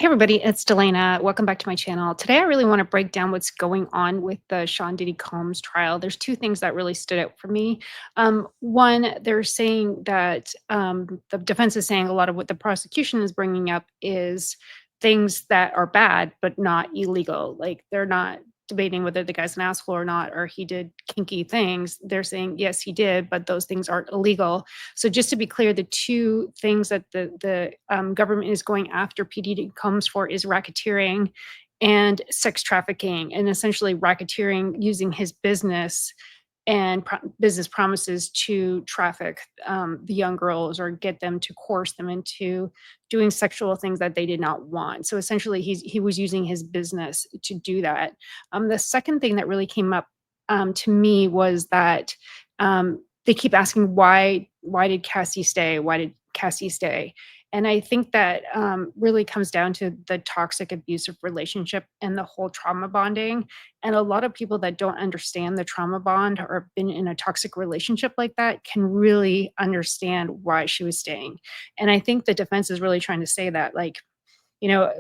Hey everybody, it's Delana. Welcome back to my channel. Today I really want to break down what's going on with the Sean Diddy Combs trial. There's two things that really stood out for me. One, they're saying that the defense is saying a lot of what the prosecution is bringing up is things that are bad but not illegal. Like they're not debating whether the guy's an asshole or not, or he did kinky things. They're saying yes, he did, but those things aren't illegal. So just to be clear, the two things that the government is going after PDD comes for is racketeering and sex trafficking, and essentially racketeering using his business and business promises to traffic the young girls or get them to coerce them into doing sexual things that they did not want. So essentially, he was using his business to do that. The second thing that really came up to me was that they keep asking why did Cassie stay? Why did Cassie stay? And I think that really comes down to the toxic abusive relationship and the whole trauma bonding. And a lot of people that don't understand the trauma bond or been in a toxic relationship like that can really understand why she was staying. And I think the defense is really trying to say that, like,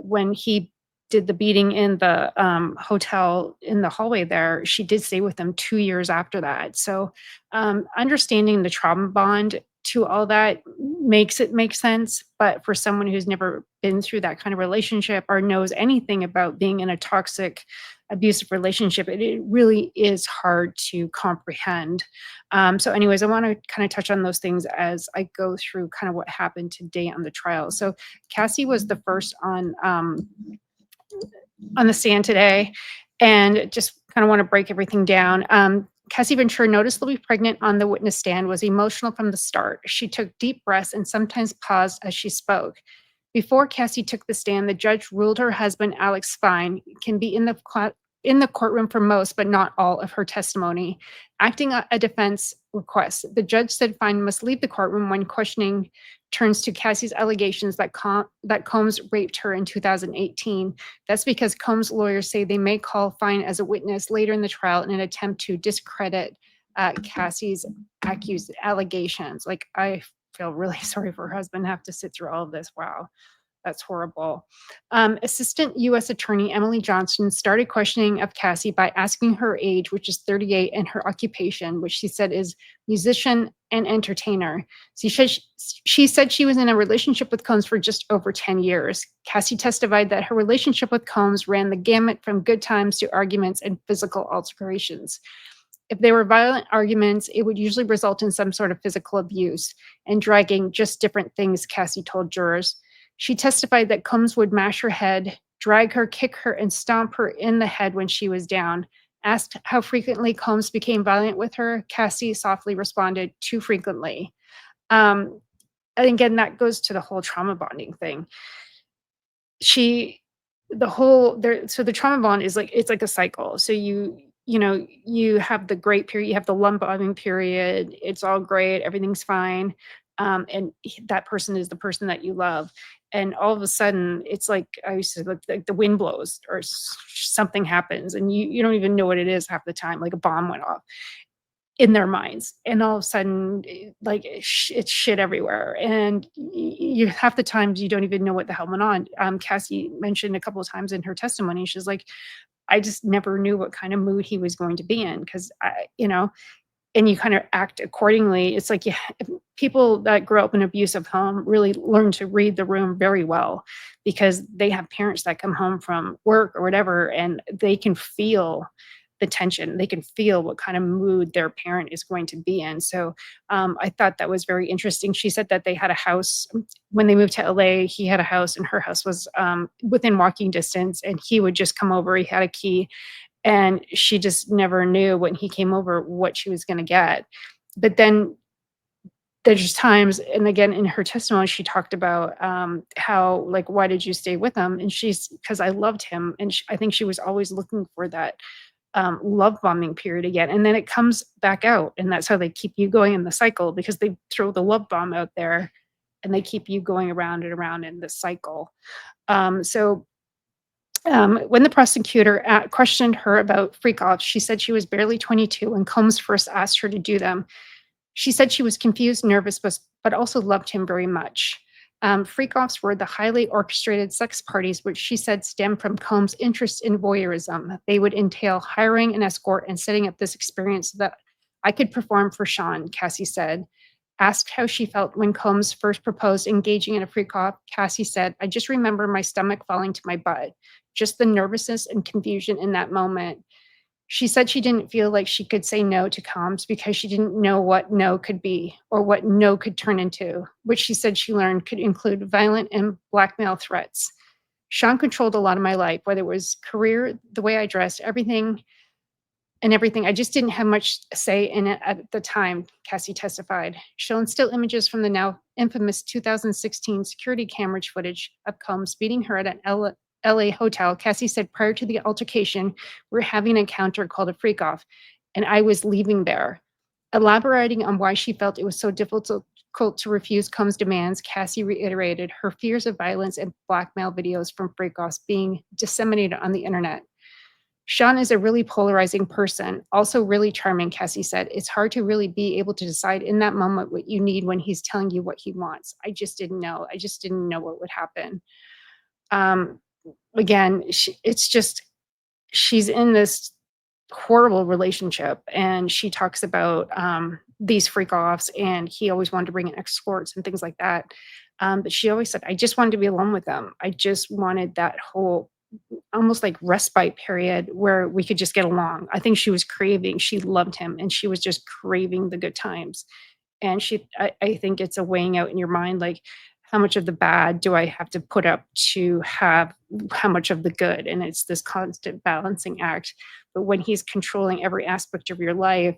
when he did the beating in the hotel in the hallway there, she did stay with him 2 years after that. So understanding the trauma bond to all that makes it make sense. But for someone who's never been through that kind of relationship or knows anything about being in a toxic, abusive relationship, it really is hard to comprehend. So, anyways, I want to kind of touch on those things as I go through kind of what happened today on the trial. So, Cassie was the first on the stand today, and just kind of want to break everything down. Cassie Ventura, noticeably pregnant on the witness stand, was emotional from the start. She took deep breaths and sometimes paused as she spoke. Before Cassie took the stand, the judge ruled her husband, Alex Fine, can be in the courtroom for most, but not all of her testimony. Acting a defense request, the judge said Fine must leave the courtroom when questioning turns to Cassie's allegations that Combs raped her in 2018. That's because Combs' lawyers say they may call Fine as a witness later in the trial in an attempt to discredit Cassie's accused allegations. Like, I feel really sorry for her husband to have to sit through all of this. Wow. That's horrible. Assistant U.S. Attorney Emily Johnson started questioning of Cassie by asking her age, which is 38, and her occupation, which she said is musician and entertainer. She said she was in a relationship with Combs for just over 10 years. Cassie testified that her relationship with Combs ran the gamut from good times to arguments and physical alterations. If they were violent arguments, it would usually result in some sort of physical abuse and dragging, just different things, Cassie told jurors. She testified that Combs would mash her head, drag her, kick her, and stomp her in the head when she was down. Asked how frequently Combs became violent with her, Cassie softly responded, too frequently. And again, that goes to the whole trauma bonding thing. So the trauma bond is like, it's like a cycle. So you have the great period, you have the love bombing period, it's all great, everything's fine. And that person is the person that you love. And all of a sudden, it's like I used to like the wind blows or something happens, and you don't even know what it is half the time. Like a bomb went off in their minds, and all of a sudden, like it's shit everywhere, and you half the times you don't even know what the hell went on. Cassie mentioned a couple of times in her testimony, she's like, I just never knew what kind of mood he was going to be in because and you kind of act accordingly. It's like people that grow up in an abusive home really learn to read the room very well because they have parents that come home from work or whatever, and they can feel the tension. They can feel what kind of mood their parent is going to be in. So I thought that was very interesting. She said that they had a house when they moved to LA. He had a house, and her house was within walking distance, and he would just come over. He had a key, and she just never knew when he came over what she was going to get. But then there's times, and again in her testimony, she talked about how, like, why did you stay with him? And she's, because I loved him. And I think she was always looking for that love bombing period again. And then it comes back out. And that's how they keep you going in the cycle, because they throw the love bomb out there and they keep you going around and around in the cycle. When the prosecutor questioned her about Freakoff, she said she was barely 22 when Combs first asked her to do them. She said she was confused, nervous, but also loved him very much. Freakoffs were the highly orchestrated sex parties, which she said stemmed from Combs' interest in voyeurism. They would entail hiring an escort and setting up this experience so that I could perform for Sean, Cassie said. Asked how she felt when Combs first proposed engaging in a freak-off, Cassie said, I just remember my stomach falling to my butt, just the nervousness and confusion in that moment. She said she didn't feel like she could say no to Combs because she didn't know what no could be or what no could turn into, which she said she learned could include violent and blackmail threats. Sean controlled a lot of my life, whether it was career, the way I dressed, everything. I just didn't have much say in it at the time, Cassie testified. Shown still images from the now infamous 2016 security camera footage of Combs beating her at an LA hotel. Cassie said prior to the altercation, we're having an encounter called a freak-off, and I was leaving there. Elaborating on why she felt it was so difficult to refuse Combs' demands, Cassie reiterated her fears of violence and blackmail videos from freak-offs being disseminated on the internet. Sean is a really polarizing person, also really charming, Cassie said. It's hard to really be able to decide in that moment what you need when he's telling you what he wants. I just didn't know. I just didn't know what would happen. Again, it's just, she's in this horrible relationship, and she talks about these freak-offs, and he always wanted to bring in escorts and things like that. But she always said, I just wanted to be alone with them. I just wanted that whole almost like respite period where we could just get along. I think she loved him, and she was just craving the good times. And I think it's a weighing out in your mind, like, how much of the bad do I have to put up to have how much of the good? And it's this constant balancing act. But when he's controlling every aspect of your life,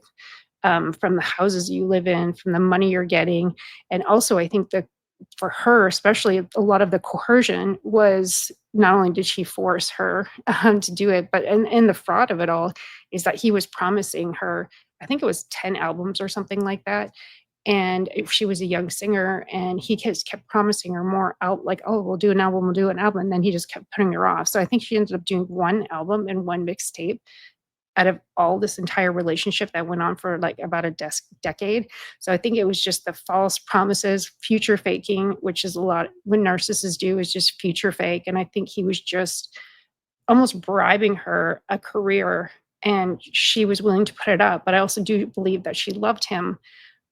from the houses you live in, from the money you're getting, and also I think that for her, especially, a lot of the coercion was not only did she force her to do it, but and the fraud of it all is that he was promising her, I think it was 10 albums or something like that. And if she was a young singer, and he just kept promising her more out, like, oh, we'll do an album, we'll do an album. And then he just kept putting her off. So I think she ended up doing one album and one mixtape out of all this entire relationship that went on for like about a decade. So I think it was just the false promises, future faking, which is a lot what narcissists do, is just future fake. And I think he was just almost bribing her a career, and she was willing to put it up. But I also do believe that she loved him.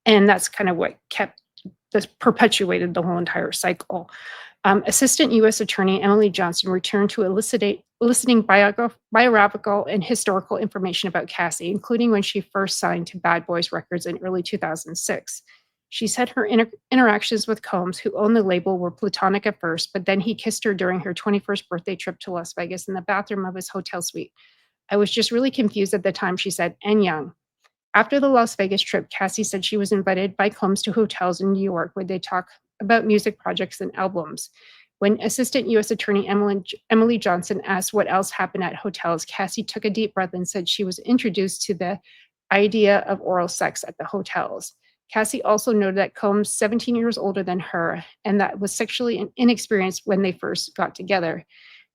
And that's kind of what kept this perpetuated the whole entire cycle. Assistant U.S. Attorney Emily Johnson returned to eliciting biographical and historical information about Cassie, including when she first signed to Bad Boys Records in early 2006. She said her interactions with Combs, who owned the label, were platonic at first, but then he kissed her during her 21st birthday trip to Las Vegas in the bathroom of his hotel suite. I was just really confused at the time, she said, and young. After the Las Vegas trip, Cassie said she was invited by Combs to hotels in New York where they talk about music projects and albums. When Assistant U.S. Attorney Emily Johnson asked what else happened at hotels, Cassie took a deep breath and said she was introduced to the idea of oral sex at the hotels. Cassie also noted that Combs, 17 years older than her, and that was sexually inexperienced when they first got together.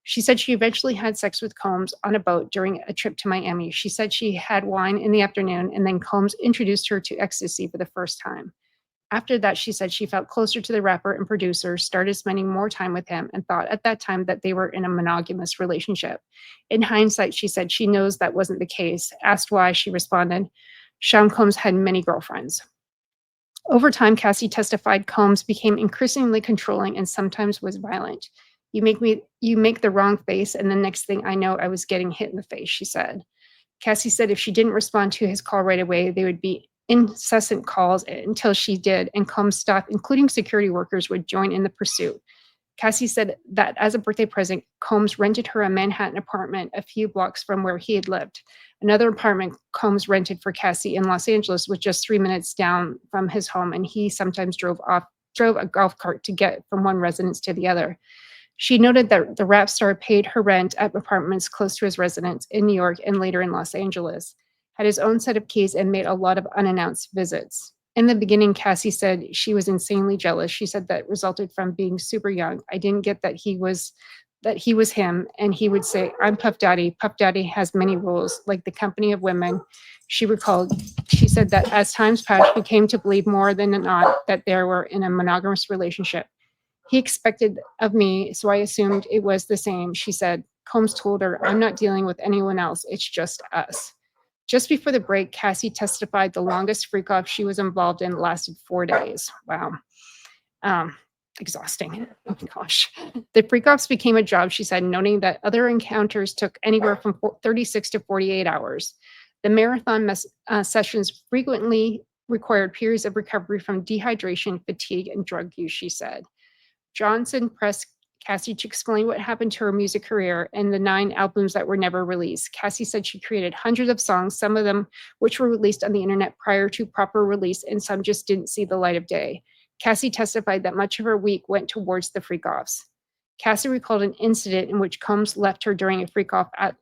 She said she eventually had sex with Combs on a boat during a trip to Miami. She said she had wine in the afternoon, and then Combs introduced her to ecstasy for the first time. After that, she said she felt closer to the rapper and producer, started spending more time with him, and thought at that time that they were in a monogamous relationship. In hindsight, she said she knows that wasn't the case. Asked why, she responded, Sean Combs had many girlfriends. Over time, Cassie testified Combs became increasingly controlling and sometimes was violent. You make the wrong face, and the next thing I know, I was getting hit in the face, she said. Cassie said if she didn't respond to his call right away, there would be incessant calls until she did, and Combs' staff, including security workers, would join in the pursuit. Cassie said that as a birthday present, Combs rented her a Manhattan apartment a few blocks from where he had lived. Another apartment Combs rented for Cassie in Los Angeles was just 3 minutes down from his home, and he sometimes drove a golf cart to get from one residence to the other. She noted that the rap star paid her rent at apartments close to his residence in New York and later in Los Angeles, had his own set of keys, and made a lot of unannounced visits. In the beginning, Cassie said she was insanely jealous. She said that resulted from being super young. I didn't get that he was him, and he would say, I'm Puff Daddy. Puff Daddy has many rules, like the company of women. She recalled, she said that as times passed, she came to believe more than not that they were in a monogamous relationship. He expected of me, so I assumed it was the same, she said. Combs told her, I'm not dealing with anyone else. It's just us. Just before the break, Cassie testified the longest freak-off she was involved in lasted 4 days. Wow. Um, Exhausting. Oh my gosh. The freak-offs became a job, she said, noting that other encounters took anywhere from 36 to 48 hours. The marathon sessions frequently required periods of recovery from dehydration, fatigue, and drug use, she said. Johnson pressed Cassie to explain what happened to her music career and the 9 albums that were never released. Cassie said she created hundreds of songs, some of them which were released on the internet prior to proper release, and some just didn't see the light of day. Cassie testified that much of her week went towards the freak-offs. Cassie recalled an incident in which Combs left her during a freak-off at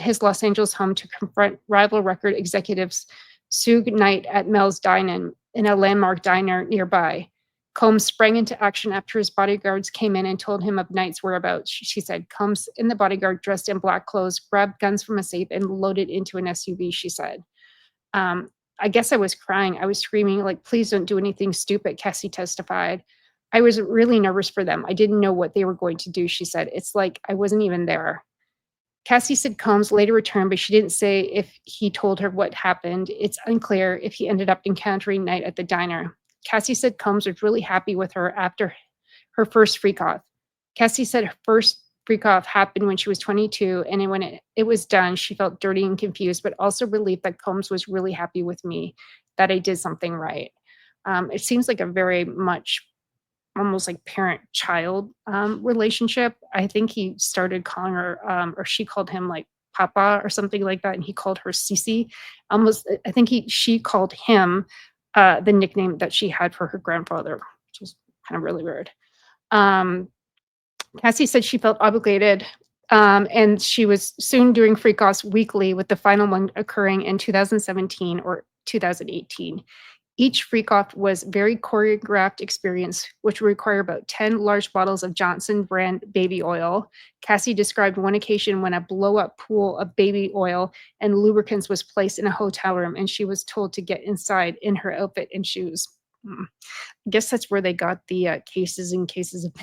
his Los Angeles home to confront rival record executives Suge Knight at Mel's Dine-In in a landmark diner nearby. Combs sprang into action after his bodyguards came in and told him of Knight's whereabouts. She said Combs and the bodyguard, dressed in black clothes, grabbed guns from a safe and loaded into an SUV, she said. I guess I was crying. I was screaming, like, please don't do anything stupid, Cassie testified. I was really nervous for them. I didn't know what they were going to do, she said. It's like I wasn't even there. Cassie said Combs later returned, but she didn't say if he told her what happened. It's unclear if he ended up encountering Knight at the diner. Cassie said Combs was really happy with her after her first freak-off. Cassie said her first freak-off happened when she was 22, and when it was done, she felt dirty and confused, but also relieved that Combs was really happy with me, that I did something right. It seems like a very much almost like parent-child relationship. I think he started calling her, or she called him like Papa or something like that, and he called her Cece. Almost, I think she called him the nickname that she had for her grandfather, which is kind of really weird. Cassie said she felt obligated, and she was soon doing freak-offs weekly, with the final one occurring in 2017 or 2018. Each freak-off was very choreographed experience, which would require about 10 large bottles of Johnson brand baby oil. Cassie described one occasion when a blow-up pool of baby oil and lubricants was placed in a hotel room, and she was told to get inside in her outfit and shoes. I guess that's where they got the cases and cases of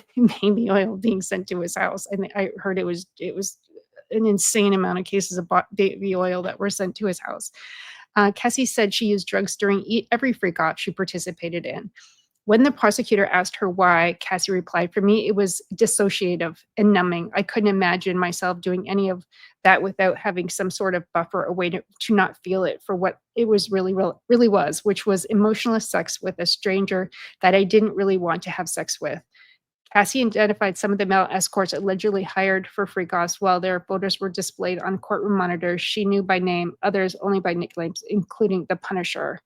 baby oil being sent to his house. And I heard it was an insane amount of cases of baby oil that were sent to his house. Cassie said she used drugs during every freak-off she participated in. When the prosecutor asked her why, Cassie replied, "For me, it was dissociative and numbing. I couldn't imagine myself doing any of that without having some sort of buffer, a way to not feel it for what it was really was, which was emotionless sex with a stranger that I didn't really want to have sex with." Cassie identified some of the male escorts allegedly hired for freak-offs. While their photos were displayed on courtroom monitors, she knew by name, others only by nicknames, including the Punisher.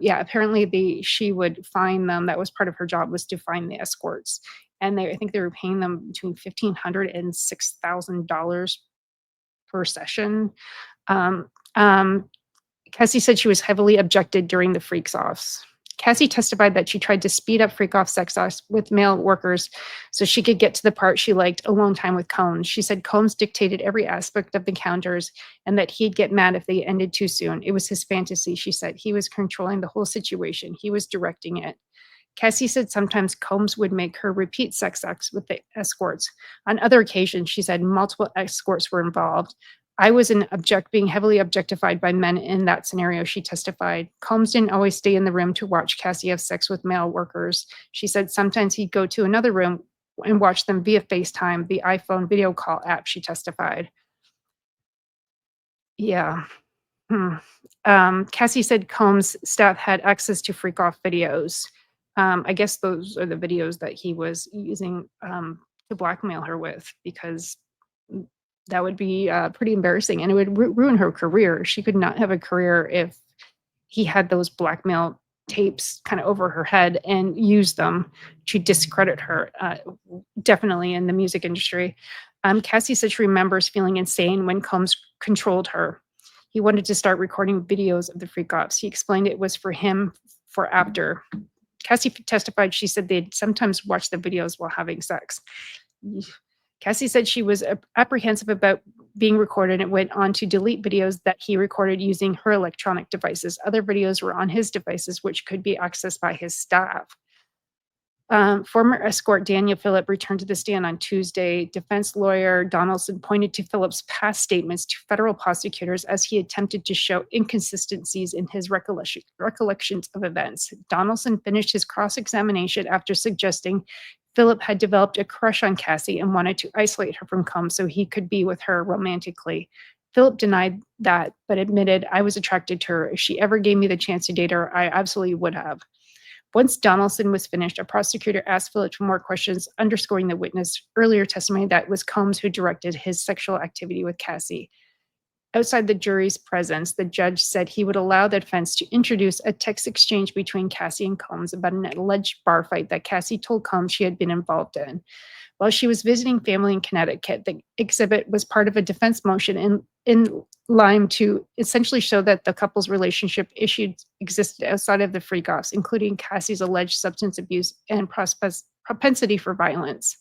Yeah, apparently she would find them. That was part of her job, was to find the escorts. And I think they were paying them between $1,500 and $6,000 per session. Um, um, Cassie said she was heavily objected during the freaks-offs. Cassie testified that she tried to speed up freak-off sex acts with male workers so she could get to the part she liked, alone time with Combs. She said Combs dictated every aspect of the encounters and that he'd get mad if they ended too soon. It was his fantasy, she said. He was controlling the whole situation. He was directing it. Cassie said sometimes Combs would make her repeat sex acts with the escorts. On other occasions, she said multiple escorts were involved. I was being heavily objectified by men in that scenario, she testified. Combs didn't always stay in the room to watch Cassie have sex with male workers. She said sometimes he'd go to another room and watch them via FaceTime, the iPhone video call app, she testified. Yeah. Cassie said Combs' staff had access to freak-off videos. I guess those are the videos that he was using to blackmail her with, because that would be pretty embarrassing, and it would ruin her career. She could not have a career if he had those blackmail tapes kind of over her head and use them to discredit her, definitely in the music industry. Cassie said she remembers feeling insane when Combs controlled her. He wanted to start recording videos of the freak-offs. He explained it was for him for after. Cassie testified she said they'd sometimes watch the videos while having sex. Cassie said she was apprehensive about being recorded and went on to delete videos that he recorded using her electronic devices. Other videos were on his devices, which could be accessed by his staff. Former escort Daniel Phillip returned to the stand on Tuesday. Defense lawyer Donaldson pointed to Phillip's past statements to federal prosecutors as he attempted to show inconsistencies in his recollections of events. Donaldson finished his cross examination after suggesting Phillip had developed a crush on Cassie and wanted to isolate her from Combs so he could be with her romantically. Phillip denied that, but admitted, I was attracted to her. If she ever gave me the chance to date her, I absolutely would have. Once Donaldson was finished, a prosecutor asked Phillips for more questions, underscoring the witness' earlier testimony that it was Combs who directed his sexual activity with Cassie. Outside the jury's presence, the judge said he would allow the defense to introduce a text exchange between Cassie and Combs about an alleged bar fight that Cassie told Combs she had been involved in. While she was visiting family in Connecticut, the exhibit was part of a defense motion in Lyme to essentially show that the couple's relationship existed outside of the Freakoffs, including Cassie's alleged substance abuse and propensity for violence.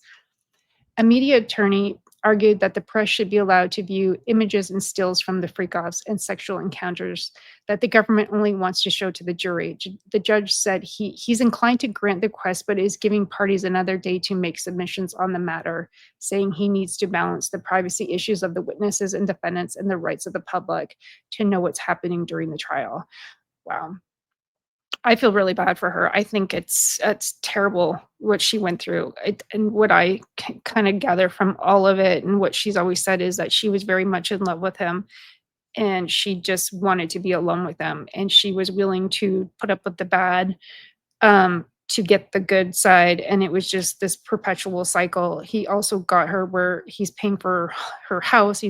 A media attorney argued that the press should be allowed to view images and stills from the Freakoffs and sexual encounters that the government only wants to show to the jury. The judge said he's inclined to grant the request, but is giving parties another day to make submissions on the matter, saying he needs to balance the privacy issues of the witnesses and defendants and the rights of the public to know what's happening during the trial. Wow. I feel really bad for her. I think it's terrible what she went through. And what I can kind of gather from all of it and what she's always said is that she was very much in love with him and she just wanted to be alone with him. And she was willing to put up with the bad to get the good side. And it was just this perpetual cycle. He also got her where he's paying for her house.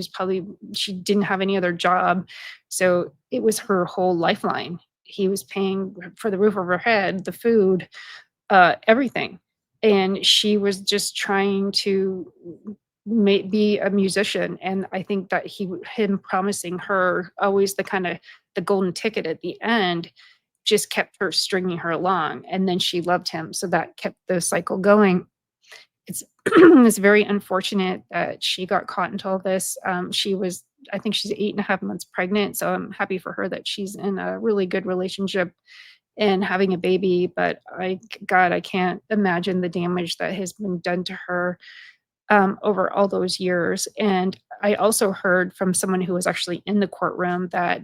She didn't have any other job. So it was her whole lifeline. He was paying for the roof over her head, the food, everything. And she was just trying to be a musician. And I think that him promising her always the golden ticket at the end just kept her stringing her along. And then she loved him. So that kept the cycle going. It's it's very unfortunate that she got caught into all this. I think she's 8.5 months pregnant. So I'm happy for her that she's in a really good relationship and having a baby. But God, I can't imagine the damage that has been done to her over all those years. And I also heard from someone who was actually in the courtroom that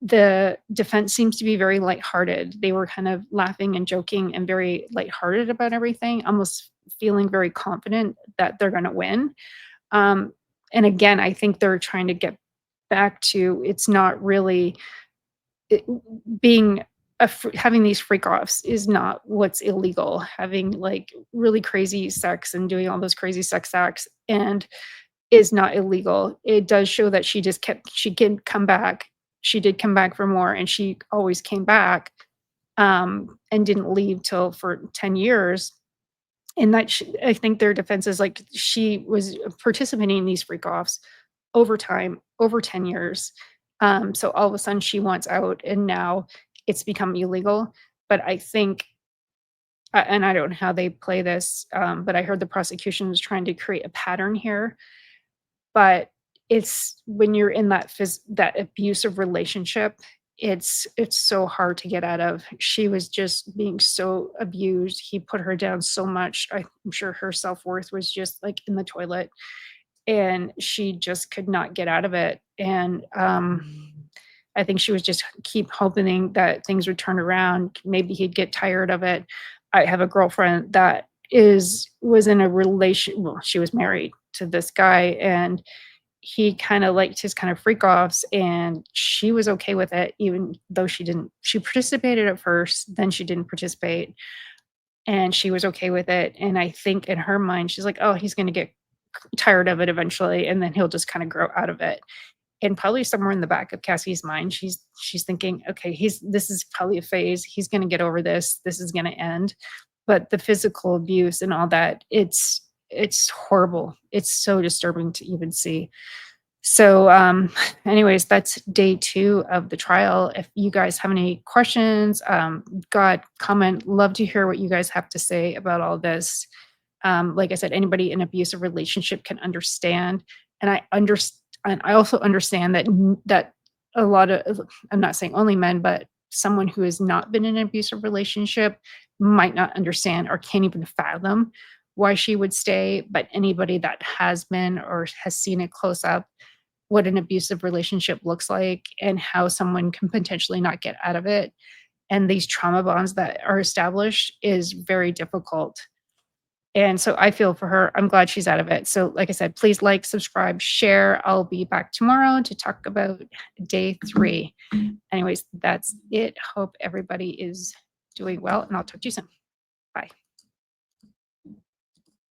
the defense seems to be very lighthearted. They were kind of laughing and joking and very lighthearted about everything, almost feeling very confident that they're going to win. And again, I think they're trying to get back to it's not really being having these freak-offs is not what's illegal. Having like really crazy sex and doing all those crazy sex acts and is not illegal. It does show that she can come back. She did come back for more and she always came back and didn't leave till for 10 years. And that I think their defense is like she was participating in these freak-offs over time, over 10 years. So all of a sudden she wants out and now it's become illegal. But I think, and I don't know how they play this, but I heard the prosecution is trying to create a pattern here. But it's when you're in that abusive relationship, it's so hard to get out of. She was just being so abused. He put her down so much. I'm sure her self-worth was just like in the toilet and she just could not get out of it. And I think she was just keep hoping that things would turn around. Maybe he'd get tired of it. I have a girlfriend that was in a relation. Well, she was married to this guy and he kind of liked his kind of freak offs and she was okay with it, even though she participated at first, then she didn't participate and she was okay with it. And I think in her mind, she's like, oh, he's going to get tired of it eventually. And then he'll just kind of grow out of it. And probably somewhere in the back of Cassie's mind, she's thinking, okay, this is probably a phase. He's going to get over this. This is going to end. But the physical abuse and all that, it's horrible. It's so disturbing to even see. So anyways, that's day 2 of the trial. If you guys have any questions, comment. Love to hear what you guys have to say about all this. Like I said, anybody in an abusive relationship can understand. And I also understand that a lot of, I'm not saying only men, but someone who has not been in an abusive relationship might not understand or can't even fathom why she would stay, but anybody that has been or has seen it close up, what an abusive relationship looks like and how someone can potentially not get out of it, and these trauma bonds that are established is very difficult. And so I feel for her. I'm glad she's out of it. So, like I said, please like, subscribe, share. I'll be back tomorrow to talk about day 3. Anyways, that's it. Hope everybody is doing well, and I'll talk to you soon. Bye.